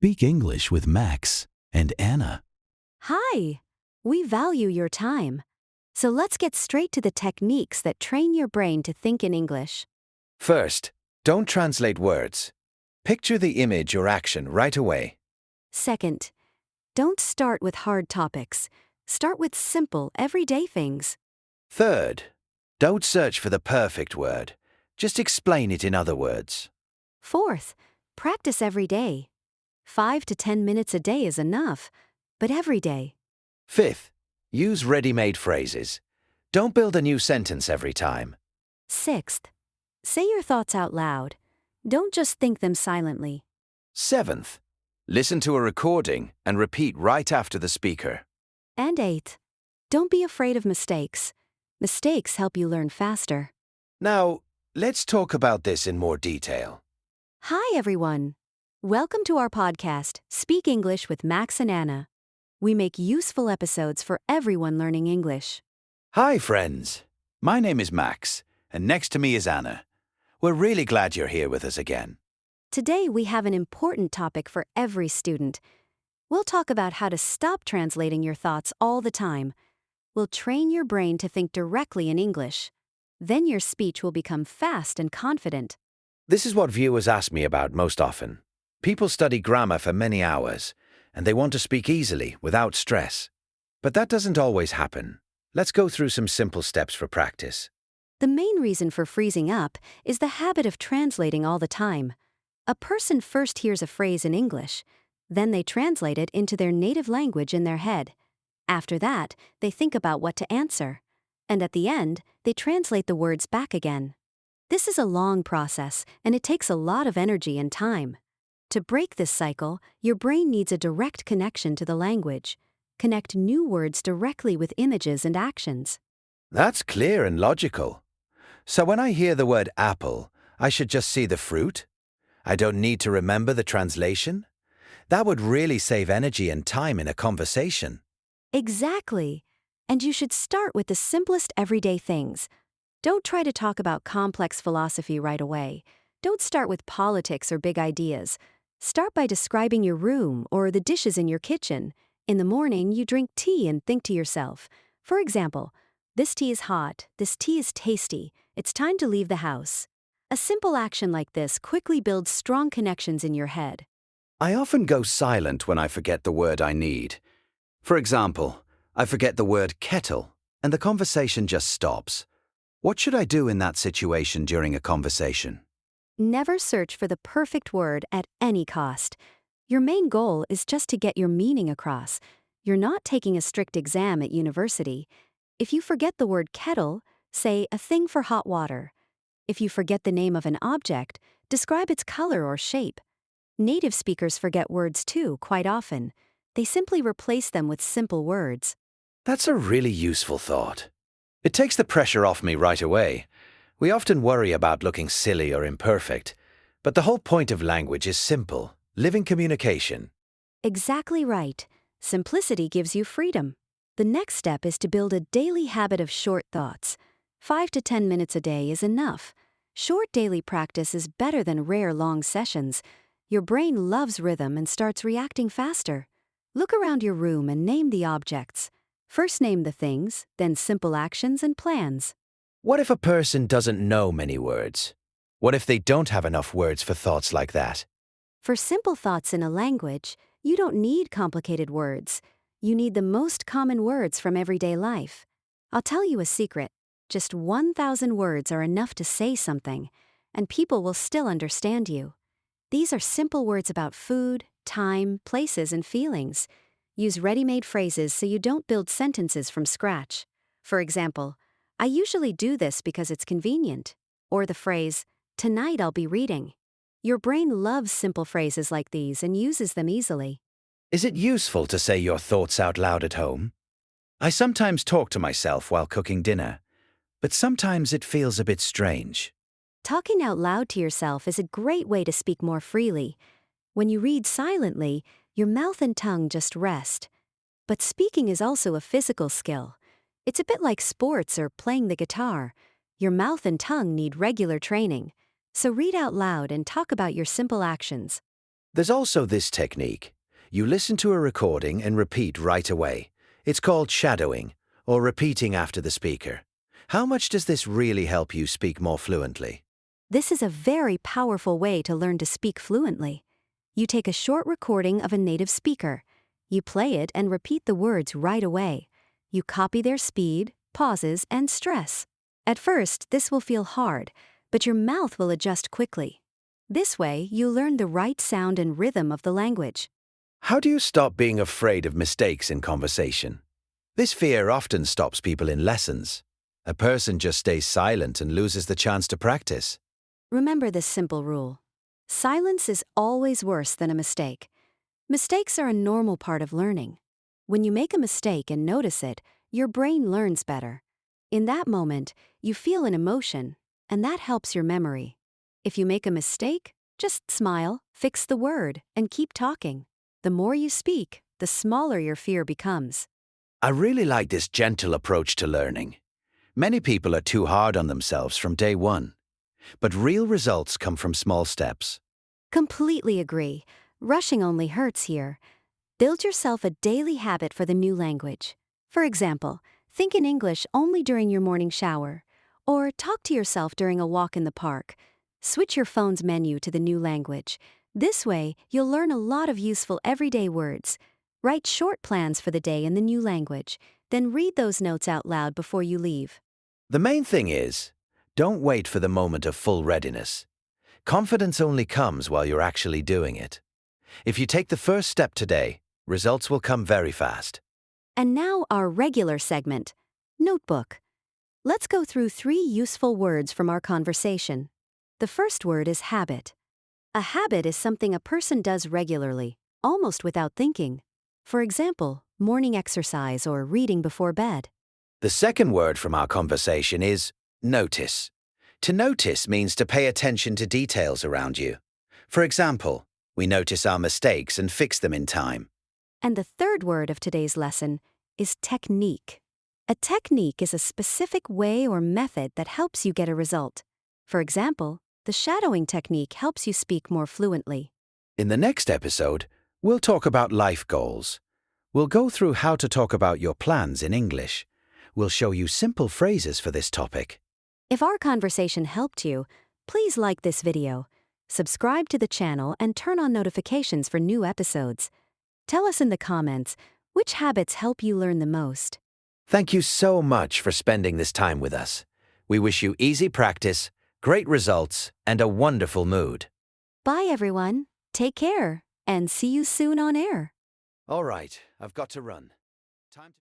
Speak English with Max and Anna. Hi! We value your time. So let's get straight to the techniques that train your brain to think in English. First, don't translate words. Picture the image or action right away. Second, don't start with hard topics. Start with simple, everyday things. Third, don't search for the perfect word. Just explain it in other words. Fourth, practice every day. 5 to 10 minutes a day is enough, but every day. Fifth, use ready-made phrases. Don't build a new sentence every time. Sixth, say your thoughts out loud. Don't just think them silently. Seventh, listen to a recording and repeat right after the speaker. And eighth, don't be afraid of mistakes. Mistakes help you learn faster. Now, let's talk about this in more detail. Hi, everyone. Welcome to our podcast, Speak English with Max and Anna. We make useful episodes for everyone learning English. Hi, friends. My name is Max, and next to me is Anna. We're really glad you're here with us again. Today, we have an important topic for every student. We'll talk about how to stop translating your thoughts all the time. We'll train your brain to think directly in English. Then your speech will become fast and confident. This is what viewers ask me about most often. People study grammar for many hours, and they want to speak easily without stress. But that doesn't always happen. Let's go through some simple steps for practice. The main reason for freezing up is the habit of translating all the time. A person first hears a phrase in English, then they translate it into their native language in their head. After that, they think about what to answer. And at the end, they translate the words back again. This is a long process, and it takes a lot of energy and time. To break this cycle, your brain needs a direct connection to the language. Connect new words directly with images and actions. That's clear and logical. So when I hear the word apple, I should just see the fruit? I don't need to remember the translation? That would really save energy and time in a conversation. Exactly. And you should start with the simplest everyday things. Don't try to talk about complex philosophy right away. Don't start with politics or big ideas. Start by describing your room or the dishes in your kitchen. In the morning, you drink tea and think to yourself. For example, this tea is hot, this tea is tasty, it's time to leave the house. A simple action like this quickly builds strong connections in your head. I often go silent when I forget the word I need. For example, I forget the word kettle, and the conversation just stops. What should I do in that situation during a conversation? Never search for the perfect word at any cost. Your main goal is just to get your meaning across. You're not taking a strict exam at university. If you forget the word kettle, say a thing for hot water. If you forget the name of an object, describe its color or shape. Native speakers forget words too, quite often. They simply replace them with simple words. That's a really useful thought. It takes the pressure off me right away. We often worry about looking silly or imperfect, but the whole point of language is simple, living communication. Exactly right. Simplicity gives you freedom. The next step is to build a daily habit of short thoughts. 5 to 10 minutes a day is enough. Short daily practice is better than rare long sessions. Your brain loves rhythm and starts reacting faster. Look around your room and name the objects. First name the things, then simple actions and plans. What if a person doesn't know many words? What if they don't have enough words for thoughts like that? For simple thoughts in a language, you don't need complicated words. You need the most common words from everyday life. I'll tell you a secret. Just 1,000 words are enough to say something, and people will still understand you. These are simple words about food, time, places, and feelings. Use ready-made phrases so you don't build sentences from scratch. For example, I usually do this because it's convenient. Or the phrase, tonight I'll be reading. Your brain loves simple phrases like these and uses them easily. Is it useful to say your thoughts out loud at home? I sometimes talk to myself while cooking dinner, but sometimes it feels a bit strange. Talking out loud to yourself is a great way to speak more freely. When you read silently, your mouth and tongue just rest. But speaking is also a physical skill. It's a bit like sports or playing the guitar. Your mouth and tongue need regular training. So read out loud and talk about your simple actions. There's also this technique. You listen to a recording and repeat right away. It's called shadowing, or repeating after the speaker. How much does this really help you speak more fluently? This is a very powerful way to learn to speak fluently. You take a short recording of a native speaker. You play it and repeat the words right away. You copy their speed, pauses, and stress. At first, this will feel hard, but your mouth will adjust quickly. This way, you learn the right sound and rhythm of the language. How do you stop being afraid of mistakes in conversation? This fear often stops people in lessons. A person just stays silent and loses the chance to practice. Remember this simple rule. Silence is always worse than a mistake. Mistakes are a normal part of learning. When you make a mistake and notice it, your brain learns better. In that moment, you feel an emotion, and that helps your memory. If you make a mistake, just smile, fix the word, and keep talking. The more you speak, the smaller your fear becomes. I really like this gentle approach to learning. Many people are too hard on themselves from day one. But real results come from small steps. Completely agree. Rushing only hurts here. Build yourself a daily habit for the new language. For example, think in English only during your morning shower, or talk to yourself during a walk in the park. Switch your phone's menu to the new language. This way, you'll learn a lot of useful everyday words. Write short plans for the day in the new language, then read those notes out loud before you leave. The main thing is, don't wait for the moment of full readiness. Confidence only comes while you're actually doing it. If you take the first step today, results will come very fast. And now our regular segment, Notebook. Let's go through 3 useful words from our conversation. The first word is habit. A habit is something a person does regularly, almost without thinking. For example, morning exercise or reading before bed. The second word from our conversation is notice. To notice means to pay attention to details around you. For example, we notice our mistakes and fix them in time. And the third word of today's lesson is technique. A technique is a specific way or method that helps you get a result. For example, the shadowing technique helps you speak more fluently. In the next episode, we'll talk about life goals. We'll go through how to talk about your plans in English. We'll show you simple phrases for this topic. If our conversation helped you, please like this video, subscribe to the channel, and turn on notifications for new episodes. Tell us in the comments which habits help you learn the most. Thank you so much for spending this time with us. We wish you easy practice, great results, and a wonderful mood. Bye everyone, take care, and see you soon on air. All right, I've got to run. Time to